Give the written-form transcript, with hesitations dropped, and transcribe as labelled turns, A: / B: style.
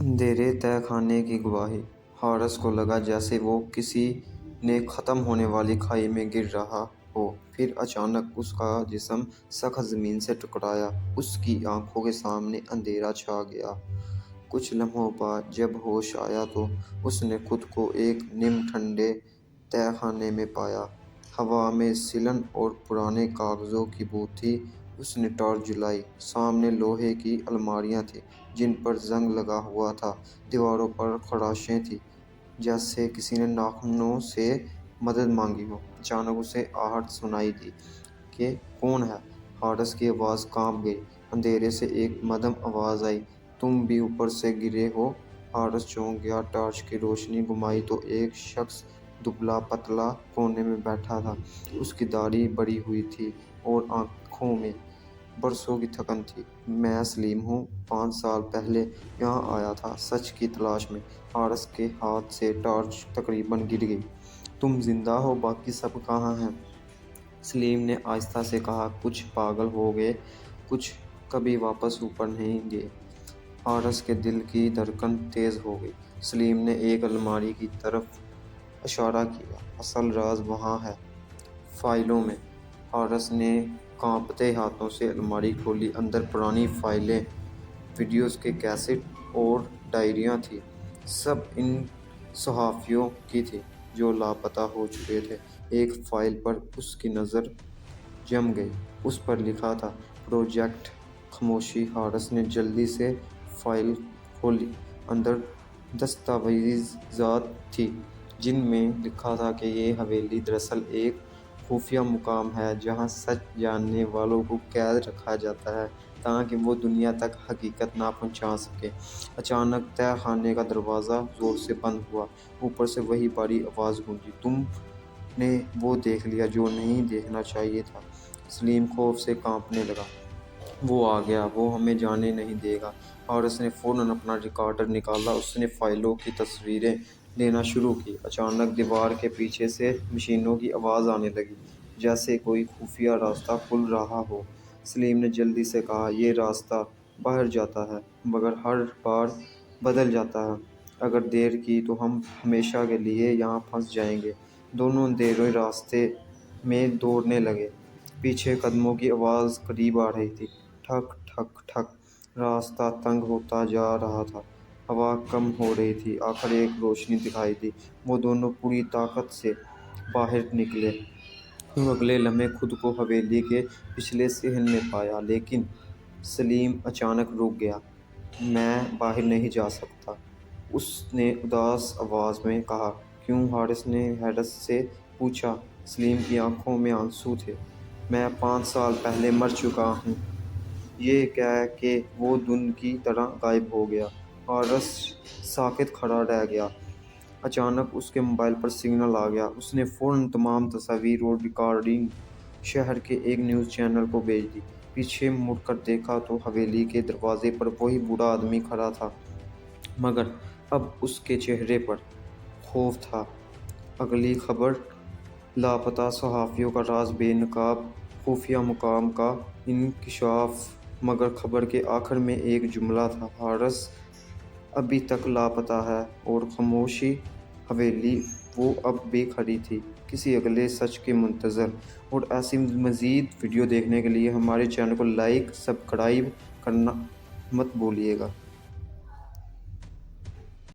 A: اندھیرے تہہ خانے کی گواہی۔ حارث کو لگا جیسے وہ کسی نے ختم ہونے والی کھائی میں گر رہا ہو۔ پھر اچانک اس کا جسم سخت زمین سے ٹکرایا۔ اس کی آنکھوں کے سامنے اندھیرا چھا گیا۔ کچھ لمحوں بعد جب ہوش آیا تو اس نے خود کو ایک نم ٹھنڈے تہہ خانے میں پایا۔ ہوا میں سلن اور پرانے کاغذوں کی بو تھی۔ اس نے ٹارچ جلائی۔ سامنے لوہے کی الماریاں تھیں جن پر زنگ لگا ہوا تھا۔ دیواروں پر خراشیں تھیں جیسے کسی نے ناخنوں سے مدد مانگی ہو۔ اچانک اسے آہٹ سنائی دی کہ کون ہے؟ حارث کی آواز کانپ گئی۔ اندھیرے سے ایک مدھم آواز آئی، تم بھی اوپر سے گرے ہو؟ حارث چونک گیا۔ ٹارچ کی روشنی گھمائی تو ایک شخص دبلا پتلا کونے میں بیٹھا تھا۔ اس کی داڑھی بڑھی ہوئی تھی اور آنکھوں میں برسوں کی تھکن تھی۔ میں سلیم ہوں، 5 سال پہلے یہاں آیا تھا سچ کی تلاش میں۔ حارث کے ہاتھ سے ٹارچ تقریباً گر گئی۔ تم زندہ ہو؟ باقی سب کہاں ہیں؟ سلیم نے آہستہ سے کہا، کچھ پاگل ہو گئے، کچھ کبھی واپس اوپر نہیں گئے۔ حارث کے دل کی دھڑکن تیز ہو گئی۔ سلیم نے ایک الماری کی طرف اشارہ کیا، اصل راز وہاں ہے، فائلوں میں۔ حارث نے کانپتے ہاتھوں سے الماری کھولی۔ اندر پرانی فائلیں، ویڈیوز کے کیسٹ اور ڈائریاں تھیں۔ سب ان صحافیوں کی تھیں جو لاپتہ ہو چکے تھے۔ ایک فائل پر اس کی نظر جم گئی۔ اس پر لکھا تھا، پروجیکٹ خاموشی۔ حارث نے جلدی سے فائل کھولی۔ اندر دستاویزات تھیں جن میں لکھا تھا کہ یہ حویلی دراصل ایک خفیہ مقام ہے جہاں سچ جاننے والوں کو قید رکھا جاتا ہے تاکہ وہ دنیا تک حقیقت نہ پہنچا سکیں۔ اچانک تہہ خانے کا دروازہ زور سے بند ہوا۔ اوپر سے وہی بھاری آواز گونجی، تم نے وہ دیکھ لیا جو نہیں دیکھنا چاہیے تھا۔ سلیم خوف سے کانپنے لگا۔ وہ آ گیا، وہ ہمیں جانے نہیں دے گا۔ حارث نے فوراً اپنا ریکارڈر نکالا۔ اس نے فائلوں کی تصویریں لینا شروع کی۔ اچانک دیوار کے پیچھے سے مشینوں کی آواز آنے لگی، جیسے کوئی خفیہ راستہ کھل رہا ہو۔ سلیم نے جلدی سے کہا، یہ راستہ باہر جاتا ہے مگر ہر بار بدل جاتا ہے۔ اگر دیر کی تو ہم ہمیشہ کے لیے یہاں پھنس جائیں گے۔ دونوں اندھیرے راستے میں دوڑنے لگے۔ پیچھے قدموں کی آواز قریب آ رہی تھی، ٹھک ٹھک ٹھک۔ راستہ تنگ ہوتا جا رہا تھا۔ ہوا کم ہو رہی تھی۔ آخر ایک روشنی دکھائی دی۔ وہ دونوں پوری طاقت سے باہر نکلے اور اگلے لمحے خود کو حویلی کے پچھلے صحن میں پایا۔ لیکن سلیم اچانک رک گیا۔ میں باہر نہیں جا سکتا، اس نے اداس آواز میں کہا۔ کیوں؟ حارث نے حیرت سے پوچھا۔ سلیم کی آنکھوں میں آنسو تھے۔ میں 5 سال پہلے مر چکا ہوں، یہ کہہ کے وہ دھند کی طرح غائب ہو گیا۔ حارث ساکت کھڑا رہ گیا۔ اچانک اس کے موبائل پر سگنل آ گیا۔ اس نے فوراً تمام تصاویر اور ریکارڈنگ شہر کے ایک نیوز چینل کو بھیج دی۔ پیچھے مڑ کر دیکھا تو حویلی کے دروازے پر وہی بوڑھا آدمی کھڑا تھا، مگر اب اس کے چہرے پر خوف تھا۔ اگلی خبر، لاپتہ صحافیوں کا راز بے نقاب، خفیہ مقام کا انکشاف۔ مگر خبر کے آخر میں ایک جملہ تھا، حارث ابھی تک لاپتہ ہے۔ اور خاموشی حویلی وہ اب بھی کھڑی تھی، کسی اگلے سچ کے منتظر۔ اور ایسی مزید ویڈیو دیکھنے کے لیے ہمارے چینل کو لائک، سبسکرائب کرنا مت بھولیے گا۔